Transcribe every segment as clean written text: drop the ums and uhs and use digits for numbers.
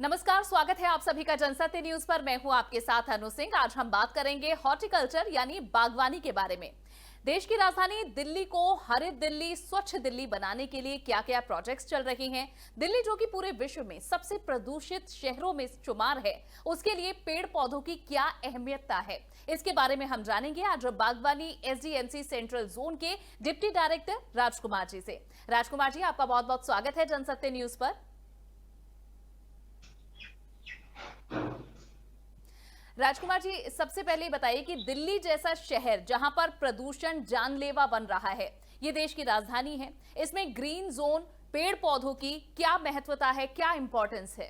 नमस्कार, स्वागत है आप सभी का जनसत्य न्यूज पर। मैं हूं आपके साथ अनु सिंह। आज हम बात करेंगे हॉर्टिकल्चर यानी बागवानी के बारे में। देश की राजधानी दिल्ली को हरित दिल्ली, स्वच्छ दिल्ली बनाने के लिए क्या क्या प्रोजेक्ट्स चल रहे हैं। दिल्ली जो कि पूरे विश्व में सबसे प्रदूषित शहरों में शुमार है, उसके लिए पेड़ पौधों की क्या अहमियतता है, इसके बारे में हम जानेंगे आज बागवानी एसडीएमसी सेंट्रल जोन के डिप्टी डायरेक्टर राजकुमार जी से। राजकुमार जी, आपका बहुत बहुत स्वागत है जनसत्य न्यूज पर। राजकुमार जी, सबसे पहले बताइए कि दिल्ली जैसा शहर जहां पर प्रदूषण जानलेवा बन रहा है, ये देश की राजधानी है, इसमें ग्रीन जोन, पेड़ पौधों की क्या महत्वता है, क्या इंपॉर्टेंस है?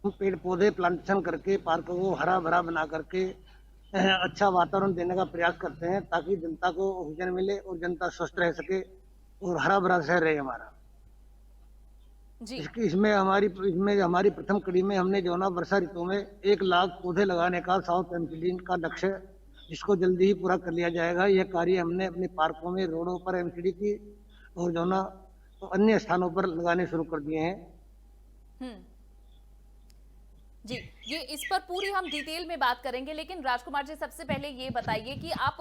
हम पेड़ पौधे प्लांटेशन करके पार्कों को हरा भरा बना करके अच्छा वातावरण देने का प्रयास करते हैं ताकि जनता को ऑक्सीजन मिले और जनता स्वस्थ रह सके और हरा भरा शहर रहे हमारा। जी। इसमें हमारी प्रथम कड़ी में हमने जो ना वर्षा ऋतु में 1 लाख पौधे लगाने का साउथ एमसीडी का लक्ष्य, जिसको जल्दी ही पूरा कर लिया जाएगा। यह कार्य हमने अपने पार्कों में, रोडों पर एमसीडी की और जो ना अन्य स्थानों पर लगाने शुरू कर दिए हैं। हम्म। जी, ये इस पर पूरी हम डिटेल में बात करेंगे, लेकिन राजकुमार जी सबसे पहले ये बताइए कि आप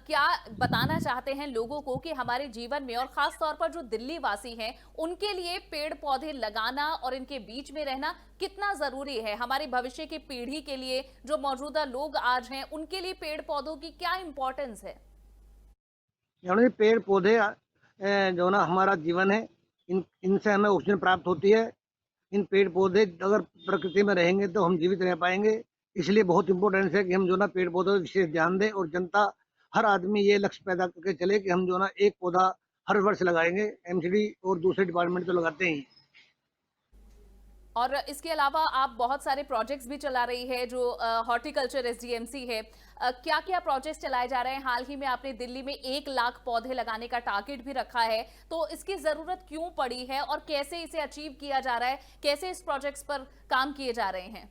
क्या बताना चाहते हैं लोगों को कि हमारे जीवन में और खास तौर पर जो दिल्ली वासी हैं उनके लिए पेड़ पौधे लगाना और इनके बीच में रहना कितना जरूरी है। हमारे भविष्य की पीढ़ी के लिए, जो मौजूदा लोग आज हैं, उनके लिए पेड़ पौधों की क्या इंपॉर्टेंस है? यानी पेड़ पौधे जो ना हमारा जीवन है। इनसे हमें ऑक्सीजन प्राप्त होती है। इन पेड़ पौधे अगर प्रकृति में रहेंगे तो हम जीवित रह पाएंगे। इसलिए बहुत इंपॉर्टेंस है कि हम जो ना पेड़ पौधों पर विशेष ध्यान दें और जनता, हर आदमी ये लक्ष्य पैदा करके चले कि हम जो ना एक पौधा हर वर्ष लगाएंगे। एमसीडी और दूसरे डिपार्टमेंट तो लगाते ही हैं। और इसके अलावा आप बहुत सारे प्रोजेक्ट्स भी चला रही है, जो हॉर्टिकल्चर एसडीएमसी है। क्या क्या प्रोजेक्ट्स चलाए जा रहे हैं? हाल ही में आपने दिल्ली में 1 लाख पौधे लगाने का टारगेट भी रखा है, तो इसकी जरूरत क्यों पड़ी है और कैसे इसे अचीव किया जा रहा है? कैसे इस प्रोजेक्ट्स पर काम किए जा रहे हैं?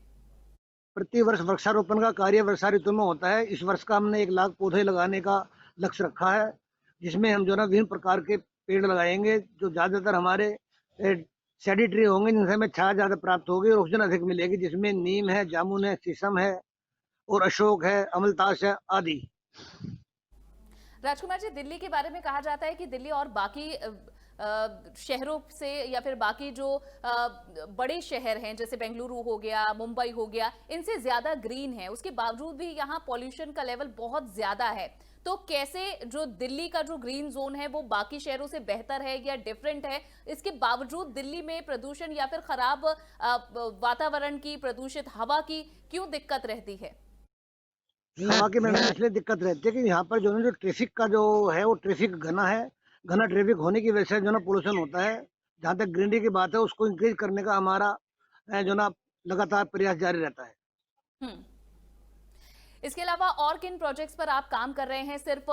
प्रति वर्ष वृक्षारोपण का कार्य वर्षा ऋतु में होता है। इस वर्ष का हमने 1 लाख पौधे लगाने का लक्ष्य रखा है, जिसमें हम जो ना विभिन्न प्रकार के पेड़ लगाएंगे जो ज्यादातर हमारे शैडी ट्री होंगे, जिनसे हमें छाया ज्यादा प्राप्त होगी और ऑक्सीजन अधिक मिलेगी, जिसमें नीम है, जामुन है, शीशम है और अशोक है, अमलतास है आदि। राजकुमार जी, दिल्ली के बारे में कहा जाता है कि दिल्ली और बाकी शहरों से या फिर बाकी जो बड़े शहर हैं जैसे बेंगलुरु हो गया, मुंबई हो गया, इनसे ज्यादा ग्रीन है। उसके बावजूद भी यहाँ पॉल्यूशन का लेवल बहुत ज्यादा है। तो कैसे जो दिल्ली का जो ग्रीन जोन है वो बाकी शहरों से बेहतर है या डिफरेंट है? इसके बावजूद दिल्ली में प्रदूषण या फिर खराब वातावरण की, प्रदूषित हवा की क्यों दिक्कत रहती है? हवा की मैडम इसलिए दिक्कत रहती है कि यहाँ पर जो है जो ट्रैफिक का जो है वो ट्रैफिक घना है। घना ट्रैफिक होने की वजह से जो ना पोल्यूशन होता है। जहाँ तक ग्रीनरी की बात है, उसको इंक्रीज करने का हमारा जो ना लगातार प्रयास जारी रहता है। हम्म। इसके अलावा और किन प्रोजेक्ट्स पर आप काम कर रहे हैं? सिर्फ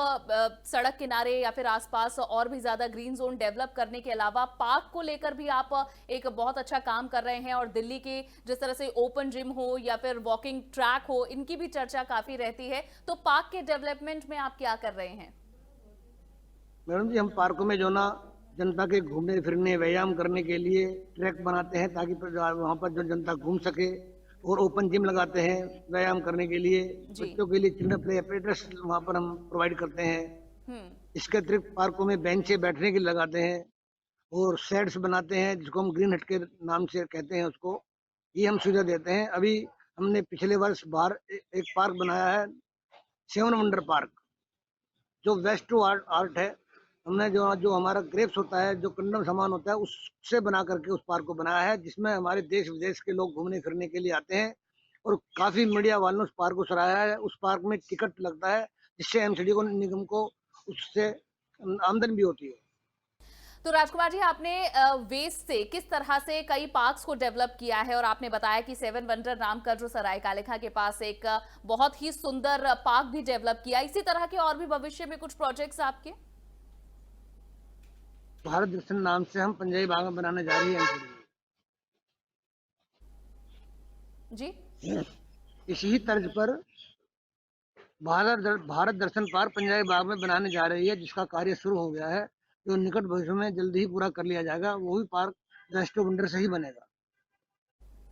सड़क किनारे या फिर आसपास और भी ज्यादा ग्रीन जोन डेवलप करने के अलावा पार्क को लेकर भी आप एक बहुत अच्छा काम कर रहे हैं, और दिल्ली के जिस तरह से ओपन जिम हो या फिर वॉकिंग ट्रैक हो, इनकी भी चर्चा काफी रहती है। तो पार्क के डेवलपमेंट में आप क्या कर रहे हैं? मैडम जी, हम पार्कों में जो ना जनता के घूमने फिरने, व्यायाम करने के लिए ट्रैक बनाते हैं ताकि वहाँ पर जो जनता घूम सके, और ओपन जिम लगाते हैं व्यायाम करने के लिए। जी। बच्चों के लिए चिल्ड्रन प्ले एपरेटस वहाँ पर हम प्रोवाइड करते हैं। हम्म। इसके अतिरिक्त पार्कों में बेंचे बैठने के लिए लगाते हैं और शेड्स बनाते हैं, जिसको हम ग्रीन हट के नाम से कहते हैं उसको। ये हम सुविधा देते हैं। अभी हमने पिछले वर्ष बाहर एक पार्क बनाया है, सेवन वंडर पार्क, जो वेस्ट टू आर्ट आर्ट है। हमने जो जो हमारा ग्रेप्स होता है, जो कंडम सामान होता है, उससे बना करके उस पार्क को बनाया है, जिसमें हमारे देश विदेश के लोग घूमने फिरने के लिए आते हैं। और काफी मीडिया वालों ने उस पार्क को सराहा है। उस पार्क में टिकट लगता है, जिससे एमसीडी को, निगम को उससे आमदनी भी होती है। तो राजकुमार जी, आपने वेस्ट से किस तरह से कई पार्क्स को डेवलप किया है, और आपने बताया कि सेवन वंडर नाम का जो सराय कालेखा के पास एक बहुत ही सुंदर पार्क भी डेवलप किया। इसी तरह के और भी भविष्य में कुछ प्रोजेक्ट्स आपके? भारत दर्शन नाम से हम पंजाबी बाग में बनाने जा रही है जी। एमसीडी। इसी तर्ज पर भारत दर्शन पार्क पंजाबी बाग में बनाने जा रही है, जिसका कार्य शुरू हो गया है। जो निकट भविष्य में जल्दी ही पूरा कर लिया जाएगा। वो भी पार्क राष्ट्रीय वंडर से ही बनेगा।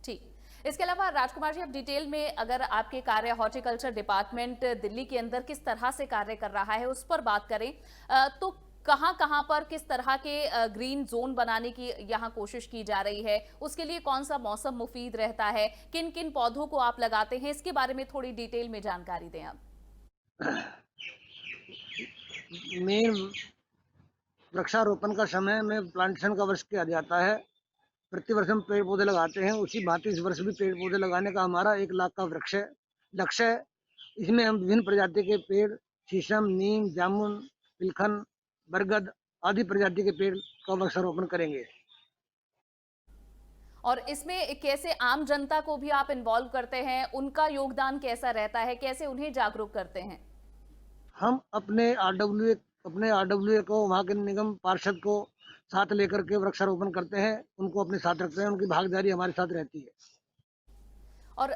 ठीक। इसके अलावा राजकुमार जी, अब डिटेल में अगर आपके कार्य हॉर्टिकल्चर डिपार्टमेंट दिल्ली के अंदर किस तरह से कार्य कर रहा है उस पर बात करें, तो कहां पर किस तरह के ग्रीन जोन बनाने की यहाँ कोशिश की जा रही है, उसके लिए कौन सा मौसम मुफीद रहता है, किन किन पौधों को आप लगाते हैं, इसके बारे में थोड़ी डिटेल में जानकारी दें आप। मेन वृक्षारोपण का समय में प्लांटेशन का वर्ष किया जाता है। प्रति वर्ष हम पेड़ पौधे लगाते हैं, उसी भांति इस वर्ष भी पेड़ पौधे लगाने का हमारा 1 लाख का लक्ष्य है। इसमें हम विभिन्न प्रजाति के पेड़, शीशम, नीम, जामुन, पिलखन, बरगद आदि प्रजाति के पेड़ का वृक्षारोपण करेंगे। और इसमें कैसे आम जनता को भी आप इन्वॉल्व करते हैं, उनका योगदान कैसा रहता है, कैसे उन्हें जागरूक करते हैं? हम अपने आरडब्ल्यूए को, वहाँ के निगम पार्षद को साथ लेकर के वृक्षारोपण करते हैं, उनको अपने साथ रखते हैं, उनकी भागीदारी हमारे साथ रहती है। और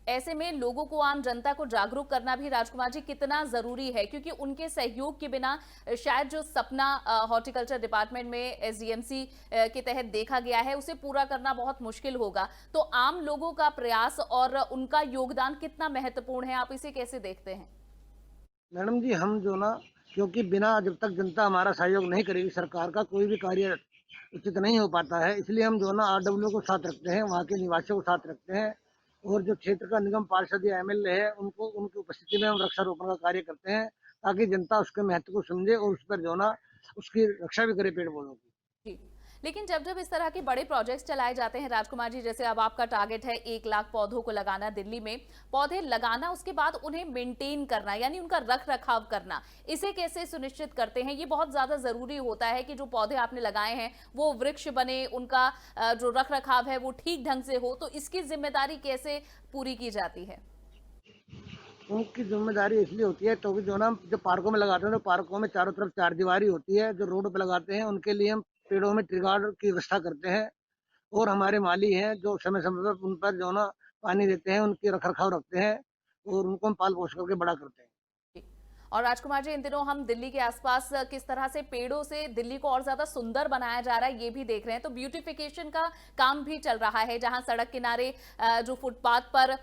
ऐसे में लोगों को, आम जनता को जागरूक करना भी राजकुमार जी कितना जरूरी है, क्योंकि उनके सहयोग के बिना शायद जो सपना हॉर्टिकल्चर डिपार्टमेंट में एसडीएमसी के तहत देखा गया है उसे पूरा करना बहुत मुश्किल होगा। तो आम लोगों का प्रयास और उनका योगदान कितना महत्वपूर्ण है, आप इसे कैसे देखते हैं? मैडम जी, हम जो ना, क्योंकि बिना जब तक जनता हमारा सहयोग नहीं करेगी, सरकार का कोई भी कार्य उचित नहीं हो पाता है। इसलिए हम जो ना आरडब्ल्यू को साथ रखते हैं, वहाँ के निवासियों को साथ रखते हैं, और जो क्षेत्र का निगम पार्षद या एमएलए है उनको, उनकी उपस्थिति में हम वृक्षारोपण का कार्य करते हैं, ताकि जनता उसके महत्व को समझे और उस पर जो ना उसकी रक्षा भी करे पेड़ पौधों की। जी। लेकिन जब जब इस तरह के बड़े प्रोजेक्ट्स चलाए जाते हैं राजकुमार जी, जैसे अब आपका टारगेट है 1 लाख पौधों को लगाना दिल्ली में, पौधे लगाना, उसके बाद उन्हें मेंटेन करना यानी उनका रख रखाव करना, इसे कैसे सुनिश्चित करते हैं? ये बहुत ज्यादा जरूरी होता है कि जो पौधे आपने लगाए हैं वो वृक्ष बने, उनका जो रख रखाव है वो ठीक ढंग से हो, तो इसकी जिम्मेदारी कैसे पूरी की जाती है? उनकी जिम्मेदारी इसलिए होती है, तो जो ना, जो पार्कों में लगाते हैं तो पार्कों में चारों तरफ चारदीवारी होती है। जो रोड पे लगाते हैं उनके लिए हम पेड़ों में ट्री गार्ड की व्यवस्था करते हैं, और हमारे माली हैं जो समय समय पर उन पर जो ना पानी देते हैं, उनकी रख रखाव रखते हैं, और उनको हम पाल पोष करके बड़ा करते हैं। और राजकुमार जी, इन दिनों हम दिल्ली के आसपास किस तरह से पेड़ों से दिल्ली को और ज्यादा सुंदर बनाया जा रहा है ये भी देख रहे हैं। तो ब्यूटिफिकेशन का काम भी चल रहा है, जहां सड़क किनारे जो फुटपाथ पर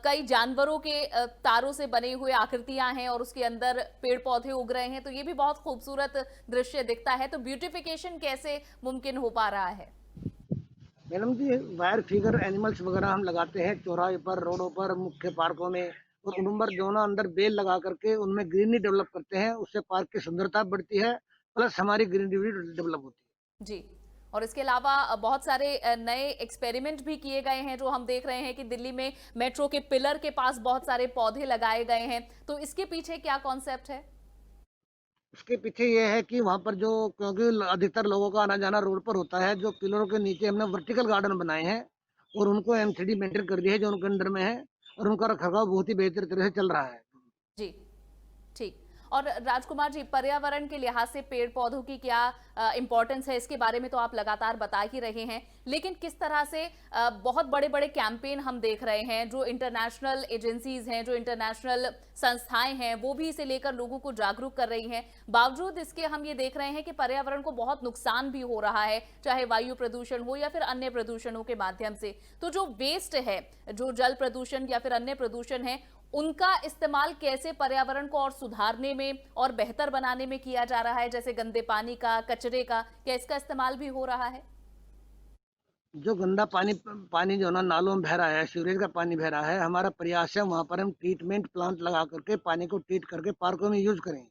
कई जानवरों के तारों से बने हुए आकृतियां हैं और उसके अंदर पेड़ पौधे उग रहे हैं, तो ये भी बहुत खूबसूरत दृश्य दिखता है। तो ब्यूटिफिकेशन कैसे मुमकिन हो पा रहा है? मैडम जी, वायर फिगर एनिमल्स वगैरह हम लगाते हैं चौराहे पर, रोडों पर, मुख्य पार्कों में, और उन पर जो ना अंदर बेल लगा करके उनमें ग्रीनरी डेवलप करते हैं। उससे पार्क की सुंदरता बढ़ती है, प्लस हमारी ग्रीनरी भी डेवलप होती है। जी। और इसके अलावा बहुत सारे नए एक्सपेरिमेंट भी किए गए हैं, जो हम देख रहे हैं कि दिल्ली में मेट्रो के पिलर के पास बहुत सारे पौधे लगाए गए हैं। तो इसके पीछे क्या कॉन्सेप्ट है? उसके पीछे ये है कि वहाँ पर जो, क्योंकि अधिकतर लोगों का आना जाना रोड पर होता है, जो पिलरों के नीचे हमने वर्टिकल गार्डन बनाए हैं और उनको एमसीडी मेंटेन कर दिया है जो उनके अंडर में है, और उनका रखरखाव बहुत ही बेहतर तरह से चल रहा है। जी, ठीक। और राजकुमार जी, पर्यावरण के लिहाज से पेड़ पौधों की क्या इंपॉर्टेंस है, इसके बारे में तो आप लगातार बता ही रहे हैं, लेकिन किस तरह से बहुत बड़े बड़े कैंपेन हम देख रहे हैं, जो इंटरनेशनल एजेंसीज हैं, जो इंटरनेशनल संस्थाएं हैं, वो भी इसे लेकर लोगों को जागरूक कर रही हैं। बावजूद इसके हम ये देख रहे हैं कि पर्यावरण को बहुत नुकसान भी हो रहा है, चाहे वायु प्रदूषण हो या फिर अन्य प्रदूषणों के माध्यम से। तो जो वेस्ट है, जो जल प्रदूषण या फिर अन्य प्रदूषण है, उनका इस्तेमाल कैसे पर्यावरण को और सुधारने में और बेहतर बनाने में किया जा रहा है? जैसे गंदे पानी का, कचरे का, क्या इसका इस्तेमाल भी हो रहा है? जो गंदा पानी पानी जो ना नालों में बह रहा है, सीवरेज का पानी बह रहा है, हमारा प्रयास है वहाँ पर हम ट्रीटमेंट प्लांट लगा करके पानी को ट्रीट करके पार्कों में यूज करें,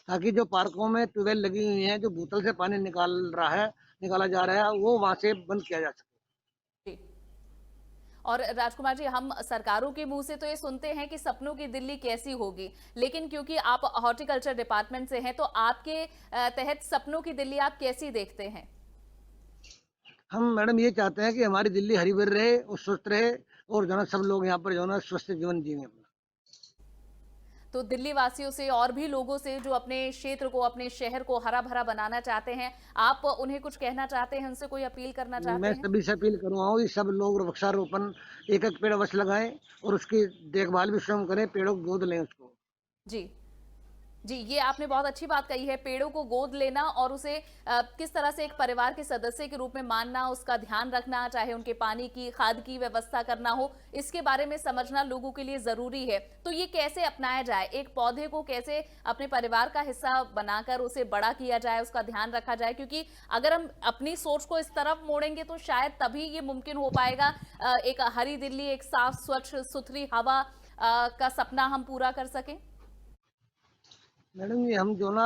ताकि जो पार्कों में ट्यूबवेल लगी हुई है, जो बोतल से पानी निकाला जा रहा है, वो वहाँ से बंद किया जा सके। जी। और राजकुमार जी, हम सरकारों के मुंह से तो ये सुनते हैं कि सपनों की दिल्ली कैसी होगी, लेकिन क्योंकि आप हॉर्टिकल्चर डिपार्टमेंट से हैं, तो आपके तहत सपनों की दिल्ली आप कैसी देखते हैं? हम मैडम ये चाहते हैं कि हमारी दिल्ली हरी भरी रहे और स्वस्थ रहे, और जो ना सब लोग यहाँ पर जो ना स्वस्थ जीवन जिए अपना। तो दिल्ली वासियों से और भी लोगों से जो अपने क्षेत्र को, अपने शहर को हरा भरा बनाना चाहते हैं, आप उन्हें कुछ कहना चाहते हैं, उनसे कोई अपील करना चाहते मैं हैं? सभी से अपील करूँगा कि सब लोग वृक्षारोपण, एक एक पेड़ अवश्य लगाएं, और उसकी देखभाल भी स्वयं करें, पेड़ों को गोद लें उसको। जी, जी, ये आपने बहुत अच्छी बात कही है। पेड़ों को गोद लेना और उसे किस तरह से एक परिवार के सदस्य के रूप में मानना, उसका ध्यान रखना, चाहे उनके पानी की, खाद की व्यवस्था करना हो, इसके बारे में समझना लोगों के लिए ज़रूरी है। तो ये कैसे अपनाया जाए? एक पौधे को कैसे अपने परिवार का हिस्सा बनाकर उसे बड़ा किया जाए, उसका ध्यान रखा जाए? क्योंकि अगर हम अपनी सोच को इस तरफ मोड़ेंगे तो शायद तभी ये मुमकिन हो पाएगा एक हरी दिल्ली, एक साफ, स्वच्छ, सुथरी हवा का सपना हम पूरा कर सकें। मैडम ये हम जो ना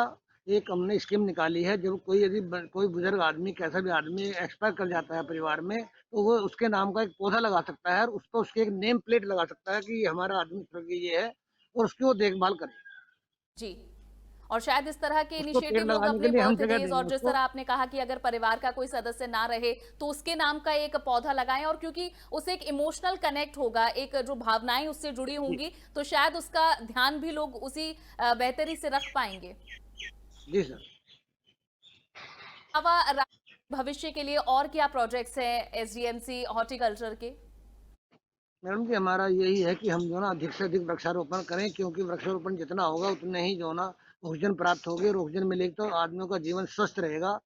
एक हमने स्कीम निकाली है, जब कोई यदि कोई बुजुर्ग आदमी, कैसा भी आदमी एक्सपायर कर जाता है परिवार में, तो वो उसके नाम का एक पौधा लगा सकता है और उस पर उसकी एक नेम प्लेट लगा सकता है कि ये हमारा आदमी स्वर्गीय ये है, और उसकी वो देखभाल करे। जी। और शायद इस तरह के उसको पेड़ इनिशिएटिव लोग लगाने के अपने लिए हम जगह बर्थडेज, और देंगे जिस उसको। तरह आपने कहा कि अगर परिवार का कोई सदस्य ना रहे तो उसके नाम का एक पौधा लगाएं, और क्योंकि उसे एक इमोशनल कनेक्ट होगा, एक जो भावनाएं उससे जुड़ी जी, होंगी, तो शायद उसका ध्यान भी लोग उसी बेहतरी से रख पाएंगे। जी सर। अलावा भविष्य के लिए और क्या प्रोजेक्ट्स हैं एसडीएमसी हॉर्टिकल्चर के? मैडम जी हमारा यही है कि हम जो ना अधिक से अधिक वृक्षारोपण करें, क्योंकि वृक्षारोपण जितना होगा उतने ही जो ना ऑक्सीजन प्राप्त होगी, और ऑक्सीजन मिलेगी तो आदमियों का जीवन स्वस्थ रहेगा।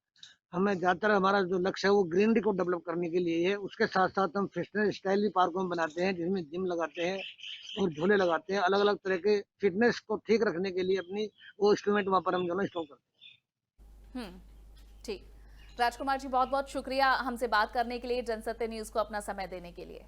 हमें ज़्यादातर हमारा जो लक्ष्य है वो ग्रीनरी को डेवलप करने के लिए है। उसके साथ-साथ हम फिटनेस स्टाइल भी पार्कों में बनाते हैं, जिसमें जिम लगाते हैं और झूले लगाते हैं। अलग-अलग तरह के फिटनेस को ठीक रखने के लिए अपनी वो इंस्ट्रूमेंट वहाँ पर हम जो है ना इंस्टॉल करते हैं। हम्म, ठीक। राजकुमार जी, बहुत बहुत शुक्रिया हमसे बात करने के लिए, जनसत्य न्यूज को अपना समय देने के लिए।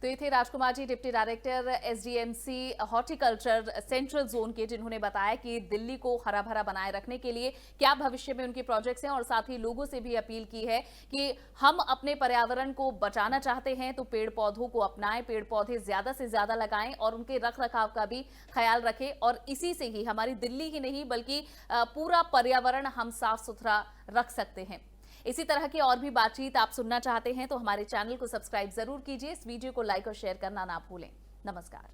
तो ये थे Rajkumar ji, deputy director SDMC horticulture central zone के, जिन्होंने बताया कि दिल्ली को हरा भरा बनाए रखने के लिए क्या भविष्य में उनके प्रोजेक्ट्स हैं, और साथ ही लोगों से भी अपील की है कि हम अपने पर्यावरण को बचाना चाहते हैं तो पेड़ पौधों को अपनाएं, पेड़ पौधे ज्यादा से ज्यादा लगाएं और उनके रख रखाव का भी ख्याल रखें, और इसी से ही हमारी दिल्ली ही नहीं बल्कि पूरा पर्यावरण हम साफ सुथरा रख सकते हैं। इसी तरह की और भी बातचीत आप सुनना चाहते हैं तो हमारे चैनल को सब्सक्राइब जरूर कीजिए, इस वीडियो को लाइक और शेयर करना ना भूलें। नमस्कार।